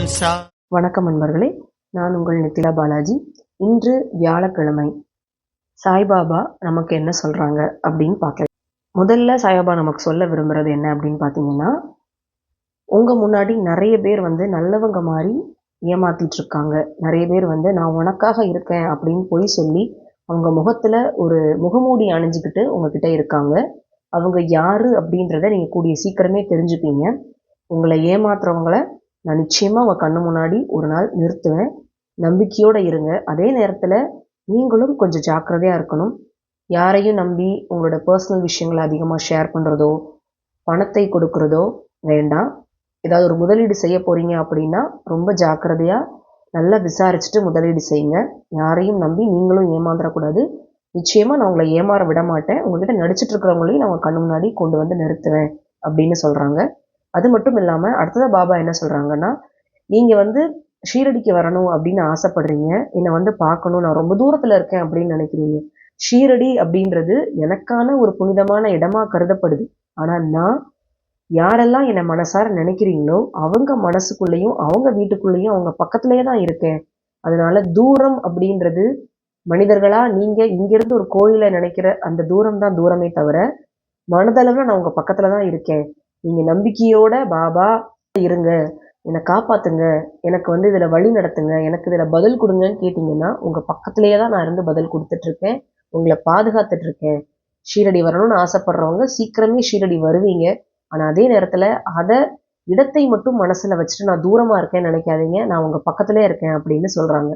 வணக்கம் நண்பர்களே, நான் உங்கள் நித்திலா பாலாஜி. இன்று வியாழக்கிழமை. சாய்பாபா நமக்கு என்ன சொல்கிறாங்க அப்படின்னு பார்க்கலாம். முதல்ல சாய்பாபா நமக்கு சொல்ல விரும்புகிறது என்ன அப்படின்னு பார்த்தீங்கன்னா, உங்கள் முன்னாடி நிறைய பேர் நல்லவங்க மாதிரி ஏமாத்திட்டு இருக்காங்க. நிறைய பேர் நான் உனக்காக இருக்கேன் அப்படின்னு பொய் சொல்லி அவங்க முகத்தில் ஒரு முகமூடி அணிஞ்சுக்கிட்டு உங்ககிட்ட இருக்காங்க. அவங்க யார் அப்படின்றத நீங்கள் கூடிய சீக்கிரமே தெரிஞ்சுப்பீங்க. உங்களை ஏமாத்துறவங்கள நான் நிச்சயமாக உங்கள் கண்ணு முன்னாடி ஒரு நாள் நிறுத்துவேன். நம்பிக்கையோடு இருங்க. அதே நேரத்தில் நீங்களும் கொஞ்சம் ஜாக்கிரதையாக இருக்கணும். யாரையும் நம்பி உங்களோட பர்சனல் விஷயங்களை அதிகமாக ஷேர் பண்ணுறதோ பணத்தை கொடுக்குறதோ வேண்டாம். ஏதாவது ஒரு முதலீடு செய்ய போகிறீங்க அப்படின்னா ரொம்ப ஜாக்கிரதையாக நல்லா விசாரிச்சுட்டு முதலீடு செய்யுங்க. யாரையும் நம்பி நீங்களும் ஏமாந்துடக்கூடாது. நிச்சயமாக நான் உங்களை ஏமாற விட மாட்டேன். உங்கள்கிட்ட நடிச்சிட்டு இருக்கிறவங்களையும் நான் உங்கள் கண்ணு முன்னாடி கொண்டு நிறுத்துவேன் அப்படின்னு சொல்கிறாங்க. அது மட்டும் இல்லாமல் அடுத்ததாக பாபா என்ன சொல்கிறாங்கன்னா, நீங்கள் ஷீரடிக்கு வரணும் அப்படின்னு ஆசைப்படுறீங்க. என்னை பார்க்கணும், நான் ரொம்ப தூரத்தில் இருக்கேன் அப்படின்னு நினைக்கிறீங்க. ஷீரடி அப்படின்றது எனக்கான ஒரு புனிதமான இடமா கருதப்படுது. ஆனால் நான் யாரெல்லாம் என்னை மனசார நினைக்கிறீங்களோ அவங்க மனசுக்குள்ளேயும் அவங்க வீட்டுக்குள்ளேயும் அவங்க பக்கத்துலேயே தான் இருக்கேன். அதனால தூரம் அப்படின்றது மனிதர்களாக நீங்கள் இங்கேருந்து ஒரு கோயிலை நினைக்கிற அந்த தூரம் தான் தூரமே தவிர மனதளவில் நான் உங்கள் பக்கத்தில் தான் இருக்கேன். நீங்கள் நம்பிக்கையோட பாபா இருங்க, என்னை காப்பாற்றுங்க, எனக்கு இதில் வழி நடத்துங்க, எனக்கு இதில் பதில் கொடுங்கன்னு கேட்டிங்கன்னா உங்கள் பக்கத்துலேயே தான் நான் இருந்து பதில் கொடுத்துட்ருக்கேன், உங்களை பார்த்துட்ருக்கேன். ஷீரடி வரணும்னு ஆசைப்படுறவங்க சீக்கிரமே ஷீரடி வருவீங்க. ஆனால் அதே நேரத்தில் இடத்தை மட்டும் மனசில் வச்சுட்டு நான் தூரமாக இருக்கேன்னு நினைக்காதீங்க. நான் உங்கள் பக்கத்துலேயே இருக்கேன் அப்படின்னு சொல்கிறாங்க.